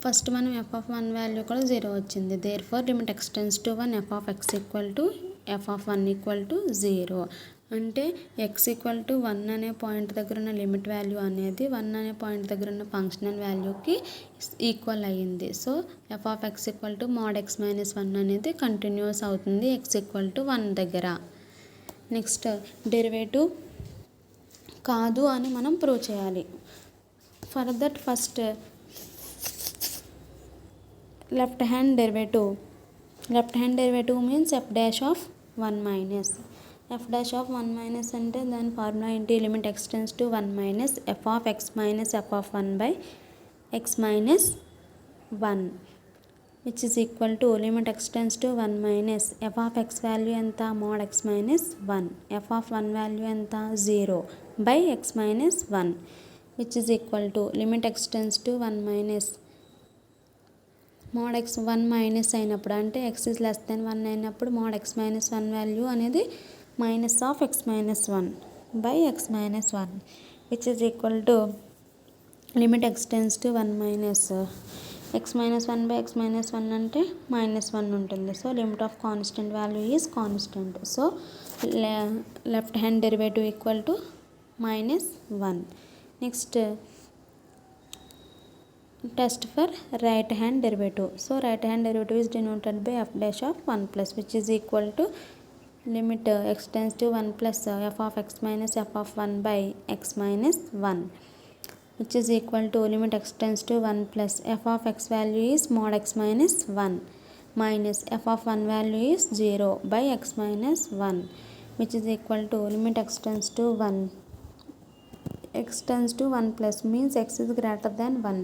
ఫస్ట్ మనం f ఆఫ్ 1 వాల్యూ కూడా 0 వచ్చింది. Therefore limit x tends to 1 f of x equal to f of 1 equal to 0. అంటే x ఈక్వల్ టు 1 అనే పాయింట్ దగ్గర ఉన్న లిమిట్ వాల్యూ అనేది 1 అనే పాయింట్ దగ్గర ఉన్న ఫంక్షనల్ వాల్యూకి ఈక్వల్ అయ్యింది. So f of x equal to mod x minus 1 అనేది కంటిన్యూస్ అవుతుంది x ఈక్వల్ టు 1 దగ్గర. నెక్స్ట్ డెరివేటివ్ కాదు అని మనం ప్రూవ్ చేయాలి. For that first left hand derivative means f dash of 1 minus f dash of 1 minus అంటే దాని ఫార్ములా ఏంటి, limit x tends to 1 minus f of x minus f of 1 by x minus 1 which is equal to limit x tends to 1 minus f of x value ఎంత, mod x minus 1, f of 1 value ఎంత 0 by x minus 1 which is equal to limit x tends to 1 minus mod x 1 minus అయినప్పుడు అంటే x is less than 1 అయినప్పుడు mod x minus 1 వాల్యూ అనేది minus of x minus 1 by x minus 1 which is equal to limit x tends to 1 minus x minus 1 by x minus 1 అంటే మైనస్ 1 ఉంటుంది. So limit of constant value is constant. So left hand derivative equal to minus 1. Next test for right hand derivative. So right hand derivative is denoted by f dash of 1 plus which is equal to limit x tends to 1 plus f of x minus f of 1 by x minus 1 which is equal to limit x tends to 1 plus f of x value is mod x minus 1 minus f of 1 value is 0 by x minus 1 which is equal to limit x tends to 1 plus means x is greater than 1.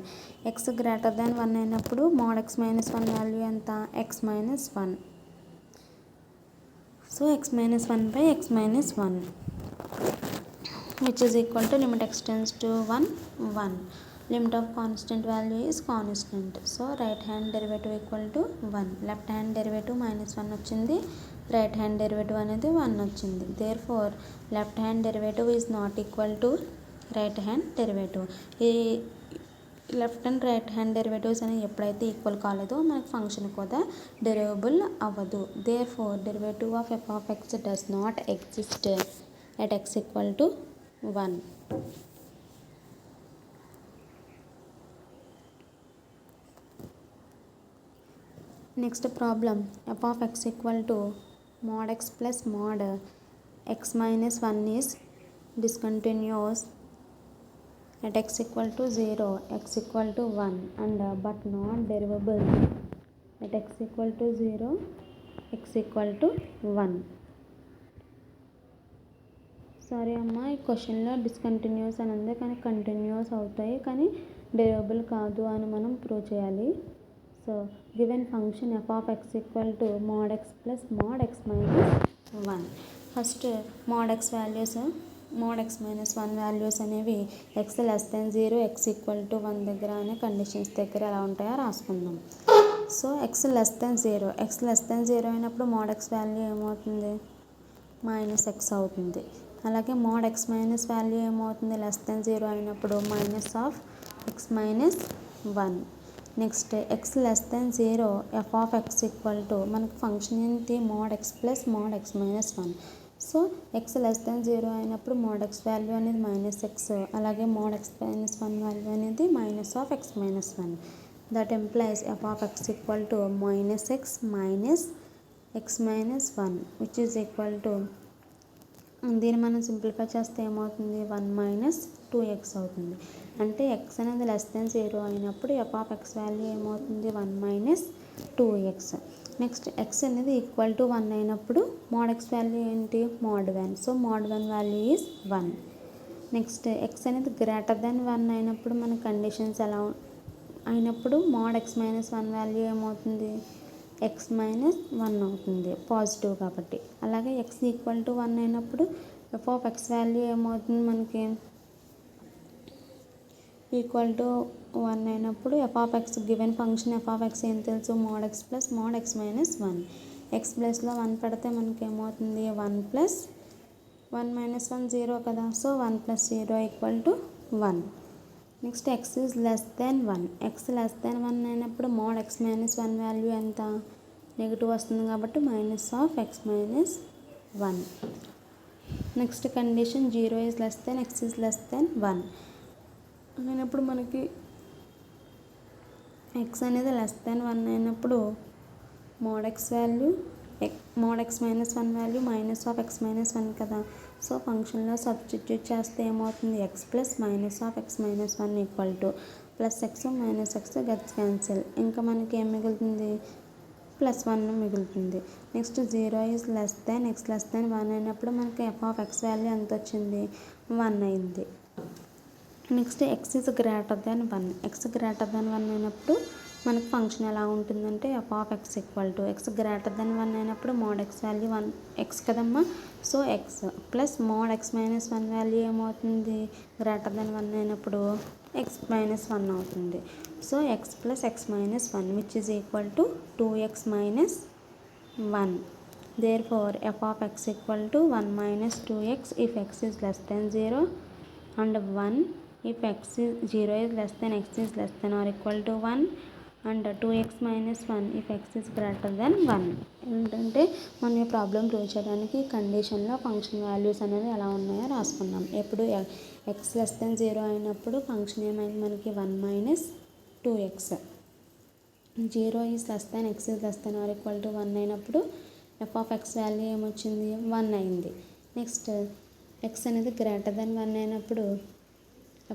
x greater than 1 అయినప్పుడు mod x minus 1 వాల్యూ ఎంత, x minus 1. So x minus 1 by x minus 1 which is equal to limit x tends to 1 1. Limit of constant value is constant. So right hand derivative equal to 1. Left hand derivative minus 1 వచ్చింది, రైట్ హ్యాండ్ డెరివేటివ్ అనేది 1 వచ్చింది. Therefore left hand derivative is not equal to right hand derivative. ఈ left and right hand derivatives అనేవి ఎప్పుడైతే ఈక్వల్ కాలేదో మనకు ఫంక్షన్ కూడా డెరివబుల్ అవ్వదు. Therefore derivative of F of x does not exist at X equal to 1. Next problem F of X equal to mod x plus mod x minus 1 is discontinuous at x equal to 0, x equal to 1 and but not derivable at x equal to 0, x equal to 1. Sorry అమ్మ, ఈ క్వశ్చన్లో డిస్కంటిన్యూస్ అని ఉంది కానీ కంటిన్యూస్ అవుతాయి కానీ డెరివబుల్ కాదు అని మనం ప్రూవ్ చేయాలి. So given function f of X equal to mod x plus mod x minus 1. First mod x values mod x minus 1 values అనేవి x less than 0, x equal to 1 దగ్గర అనే కండిషన్స్ దగ్గర ఎలా ఉంటాయో రాసుకుందాం. సో ఎక్స్ లెస్ దెన్ 0 అయినప్పుడు mod x వాల్యూ ఏమవుతుంది, మైనస్ ఎక్స్ అవుతుంది. అలాగే mod x మైనస్ వాల్యూ ఏమవుతుంది, లెస్ దెన్ 0 అయినప్పుడు minus of X minus 1. Next X less than 0 F of X equal to మనకు ఫంక్షన్ ఏంటి, mod x plus mod x minus 1. So x less than 0 అయినప్పుడు mod x వాల్యూ అనేది మైనస్ ఎక్స్, అలాగే mod x minus 1 వాల్యూ అనేది minus of X minus 1. That employees F of X equal to minus X minus X minus 1 which is equal to, దీన్ని మనం సింప్లిఫై చేస్తే ఏమవుతుంది, 1 మైనస్ 2x అవుతుంది. అంటే ఎక్స్ అనేది లెస్ దెన్ 0 అయినప్పుడు ఎఫ్ ఆఫ్ ఎక్స్ వాల్యూ ఏమవుతుంది, 1 మైనస్ 2x. నెక్స్ట్ ఎక్స్ అనేది ఈక్వల్ టు 1 అయినప్పుడు mod x వాల్యూ ఏంటి, mod 1. So mod 1 value is 1. Next X అనేది గ్రేటర్ దెన్ 1 అయినప్పుడు మన కండిషన్స్ ఎలా అయినప్పుడు mod x మైనస్ 1 వాల్యూ ఏమవుతుంది, ఎక్స్ మైనస్ 1 అవుతుంది, పాజిటివ్ కాబట్టి. అలాగే ఎక్స్ ఈక్వల్ టు 1 అయినప్పుడు ఎఫ్ ఆఫ్ ఎక్స్ వాల్యూ ఏమవుతుంది మనకి, ఈక్వల్ టు 1 అయినప్పుడు f of X given function f of X ఏం తెలుసు, mod x plus mod x minus 1. X ప్లస్లో 1 పెడితే మనకి ఏమవుతుంది, 1 ప్లస్ 1 మైనస్ 1 0 కదా. So 1 plus 0 equal to 1. Next X is less then 1. X less then 1 అయినప్పుడు mod x మైనస్ 1 వాల్యూ ఎంత, నెగిటివ్ వస్తుంది కాబట్టి minus of X minus 1. Next condition 0 is less then X is less then 1 అయినప్పుడు మనకి ఎక్స్ అనేది లెస్ దెన్ 1 అయినప్పుడు mod x value mod x minus 1 value minus of X minus 1 కదా. సో ఫంక్షన్లో సబ్స్టిట్యూట్ చేస్తే ఏమవుతుంది, x plus minus of X minus 1 equal to plus x minus x gets cancel. ఇంకా మనకి ఏం మిగులుతుంది, +1 మిగులుతుంది. Next 0 is less than x less than 1 అయినప్పుడు మనకి f(x) వాల్యూ ఎంత వచ్చింది, 1 అయింది. Next x is greater than 1. x greater than 1 అయినప్పుడు మనకు ఫంక్షన్ ఎలా ఉంటుందంటే f(x) x గ్రేటర్ దాన్ 1 అయినప్పుడు mod x వాల్యూ 1 x కదమ్మా. So x plus mod x minus 1 value ఏమవుతుంది, గ్రేటర్ దాన్ 1 అయినప్పుడు x మైనస్ 1 అవుతుంది. So x plus x minus 1 which is equal to 2x minus 1. therefore f(x) equal to 1 minus 2x if x is less than 0 and 1 if x is 0 is less than x is less than or equal to 1 and 2x minus 1 if x is greater than 1. ఏంటంటే మనం ఈ ప్రాబ్లం ప్రూవ్ చేయడానికి కండిషన్లో ఫంక్షన్ వాల్యూస్ అనేది ఎలా ఉన్నాయో రాసుకున్నాం. ఎప్పుడు x లెస్ దెన్ 0 అయినప్పుడు ఫంక్షన్ ఏమైంది మనకి 1 minus 2x. 0 is less than x is less than or equal to 1 అయినప్పుడు f(x) వాల్యూ ఏమొచ్చింది, 1 అయింది. నెక్స్ట్ x అనేది గ్రేటర్ దెన్ 1 అయినప్పుడు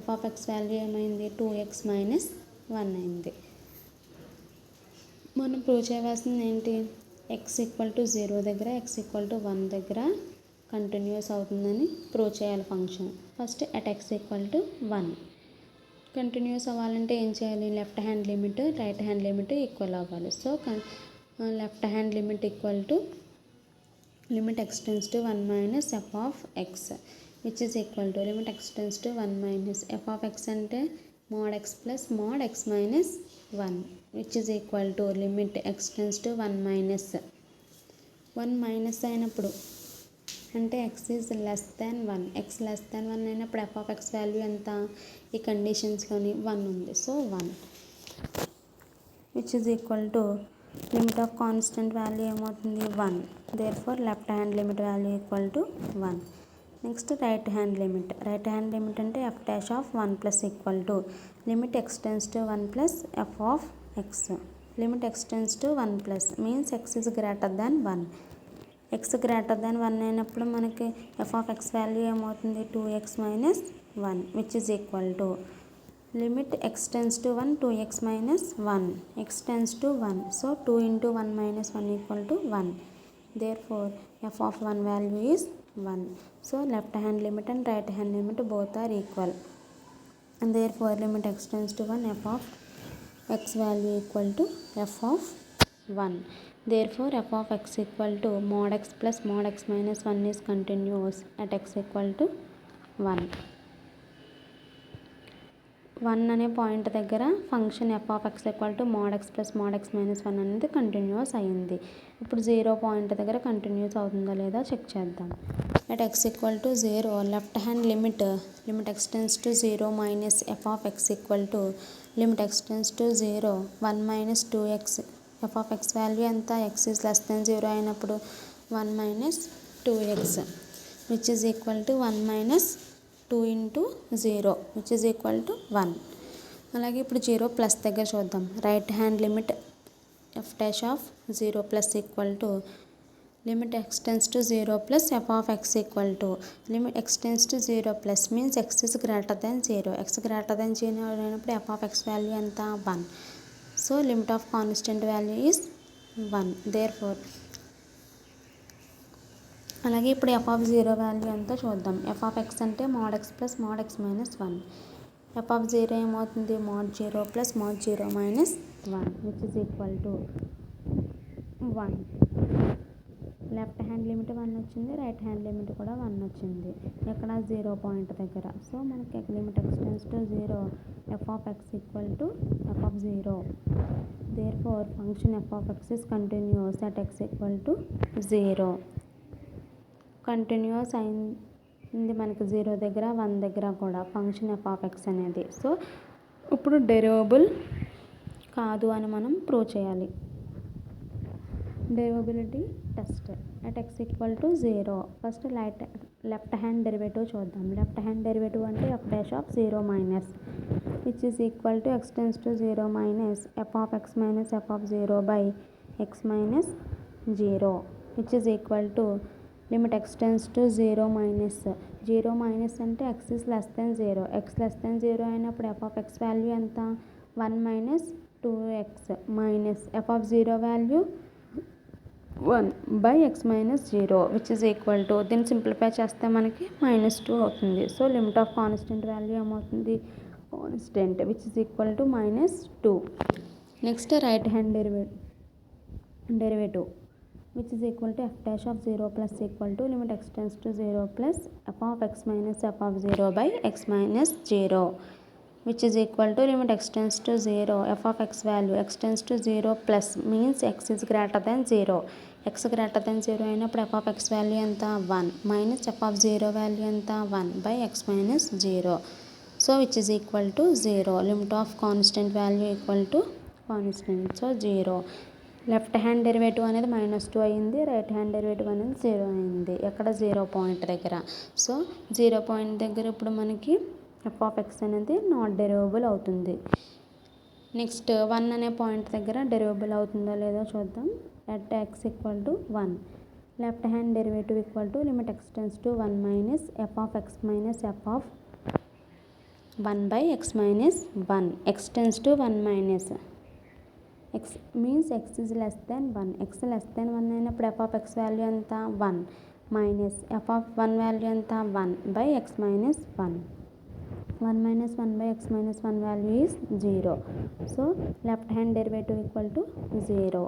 f(x) వాల్యూ ఏమైంది, 2x మైనస్ 1 అయింది. మనం ప్రూవ్ చేయవలసింది ఏంటి, x ఈక్వల్ టు 0 దగ్గర x ఈక్వల్ టు 1 దగ్గర కంటిన్యూస్ అవుతుందని ప్రూవ్ చేయాలి function. First at x equal to 1 continuous అవ్వాలంటే ఏం చేయాలి, left hand limit right hand limit equal అవ్వాలి. So left hand limit equal to limit x tends to 1 minus f(x) which is equal to limit x tends to 1 minus f(x) అంటే mod x plus mod x minus 1 which is equal to limit x tends to 1 minus 1 minus అయినప్పుడు అంటే x is less than 1. x less than 1 అయినప్పుడు f(x) వాల్యూ ఎంత, ఈ కండిషన్స్లోని 1 ఉంది. So 1 which is equal to limit of constant value ఏమవుతుంది, 1. therefore left hand limit value equal to 1. Next right hand limit అంటే f dash of 1 plus equal to limit x tends to 1 plus f(x). Limit x tends to 1 plus means x is greater than 1. x greater than 1 అయినప్పుడు మనకి f(x) వాల్యూ ఏమవుతుంది, 2x minus 1 which is equal to limit x tends to 1 2x minus 1 x tends to 1. So 2 into 1 minus 1 equal to 1. therefore f(1) value is 1. So left hand limit and right hand limit both are equal and therefore limit x tends to 1 f(x) value equal to f(1). therefore f(x) equal to mod x plus mod x minus 1 is continuous at x equal to 1. 1 అనే పాయింట్ దగ్గర function f(x) equal to mod x plus mod x minus 1 అనేది కంటిన్యూస్ అయ్యింది. ఇప్పుడు 0 పాయింట్ దగ్గర కంటిన్యూస్ అవుతుందా లేదా చెక్ చేద్దాం. at x equal to 0 left hand limit x tends to 0 minus f(x) equal to limit x tends to 0 1 minus 2x. f(x) value ఎంత, x ఈజ్ లెస్ దెన్ 0 అయినప్పుడు 1 minus 2x which is equal to 1 minus 2 into 0 which is equal to 1. అలాగే ఇప్పుడు 0 ప్లస్ దగ్గర చూద్దాం. Right hand limit f dash of 0 plus equal to limit x tends to 0 plus f(x) equal to limit x tends to 0 plus means x is greater than 0. x greater than 0 అయినప్పుడు f(x) వాల్యూ ఎంత, 1. So limit of constant value is 1. therefore అలాగే ఇప్పుడు f(0) వాల్యూ ఎంతో చూద్దాం. f(x) అంటే mod x plus mod x minus 1. f(0) ఏమవుతుంది, mod 0 plus mod 0 minus 1 which is equal to 1. Left hand limit 1 వచ్చింది, రైట్ హ్యాండ్ లిమిట్ కూడా 1 వచ్చింది ఇక్కడ 0 పాయింట్ దగ్గర. సో మనకి limit x tends to 0 f(x) equal to f(0). therefore function f(x) is continuous at x equal to 0. Continuous అయింది మనకి 0 దగ్గర 1 దగ్గర కూడా ఫంక్షన్ f(x) అనేది. సో ఇప్పుడు డెరివబుల్ కాదు అని మనం ప్రూవ్ చేయాలి. Derivability test at x equal to 0. First left hand derivative చూద్దాం. లెఫ్ట్ హ్యాండ్ డెరివేటివ్ అంటే f dash of 0 minus which is equal to x tends to 0 minus f(x) minus f(0) by x minus 0 which is equal to limit X tends to 0 minus 0 minus అంటే x is less than 0. X less than 0 అయినప్పుడు ఎఫ్ ఆఫ్ ఎక్స్ వాల్యూ ఎంత 1 minus 2x minus F of 0 value 1 by X minus 0 which is equal to దీన్ని సింప్లిఫై చేస్తే మనకి -2 అవుతుంది. So limit of constant value ఏమవుతుంది constant which is equal to -2. Next right hand derivative which is equal to f dash of 0 plus equal to limit x tends to 0 plus f of x minus f of 0 by x minus 0 which is equal to limit x tends to 0 f of x value x tends to 0 plus means x is greater than 0. x greater than 0 అయినప్పుడు f of x value ఎంత 1 minus f of 0 value ఎంత 1 by x minus 0. So which is equal to 0. Limit of constant value equal to constant. So 0. Left hand derivative అనేది -2 అయింది, రైట్ హ్యాండ్ డెరివేటివ్ అనేది 0 అయింది. ఎక్కడ 0 పాయింట్ దగ్గర. సో 0 పాయింట్ దగ్గర ఇప్పుడు మనకి ఎఫ్ ఆఫ్ ఎక్స్ అనేది నాట్ డెరివబుల్ అవుతుంది. నెక్స్ట్ 1 అనే పాయింట్ దగ్గర డెరివబుల్ అవుతుందో లేదో చూద్దాం. At X equal to 1 left hand derivative equal to limit X tends to 1 minus F of X minus F of 1 by X minus 1 X tends to 1 minus x means x is less than 1. x less than 1 అయినప్పుడు f of x వాల్యూ ఎంత 1 మైనస్ f of 1 వాల్యూ ఎంత 1 by x minus 1. 1 minus 1 by x minus 1 value is 0. So left hand derivative equal to 0.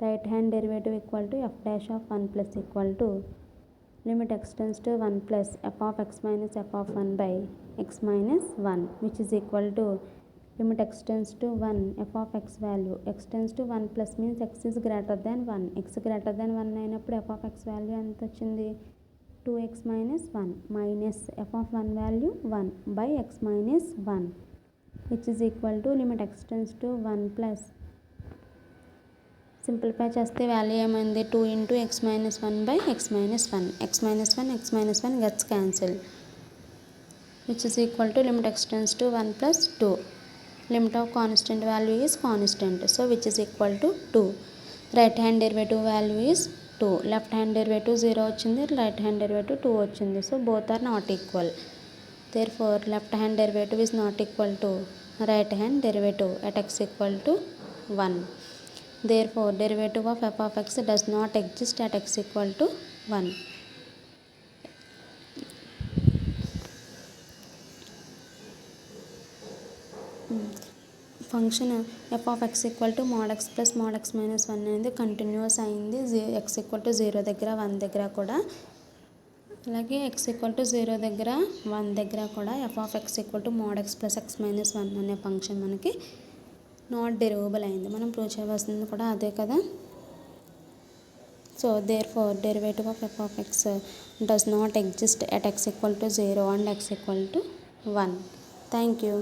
Right hand derivative equal to f dash of 1 plus equal to limit x tends to 1 plus f of x minus f of 1 by x minus 1 which is equal to limit x tends to 1 f of x value x tends to 1 plus means x is greater than 1. x greater than 1 అయినప్పుడు f of x value ఎంత వచ్చింది 2x minus 1 minus f of 1 value 1 by x minus 1 which is equal to limit x tends to 1 plus simplify చేస్తే వాల్యూ ఏమైంది 2 into x minus 1 by x minus 1 x minus 1 gets cancelled which is equal to limit x tends to 1 plus 2. Limit of constant value is constant, so which is equal to 2. Right hand derivative value is 2. Left hand derivative 0 వచ్చింది, right hand derivative 2 వచ్చింది. So both are not equal. Therefore left hand derivative is not equal to right hand derivative at x equal to 1. Therefore derivative of f of x does not exist at x equal to 1. Function f of X equal to mode X plus mode X minus 1 అనేది కంటిన్యూస్ అయింది ఎక్స్ ఈక్వల్ టు 0 దగ్గర 1 దగ్గర కూడా. అలాగే ఎక్స్ ఈక్వల్ టు 0 దగ్గర 1 దగ్గర కూడా F of X equal to mode X plus x minus 1 అనే ఫంక్షన్ మనకి నాట్ డెరివబుల్ అయింది. మనం ప్రూవ్ చేయవలసింది కూడా అదే కదా. So therefore derivative of F of x does not exist at X equal to 0 and x equal to 1. Thank you.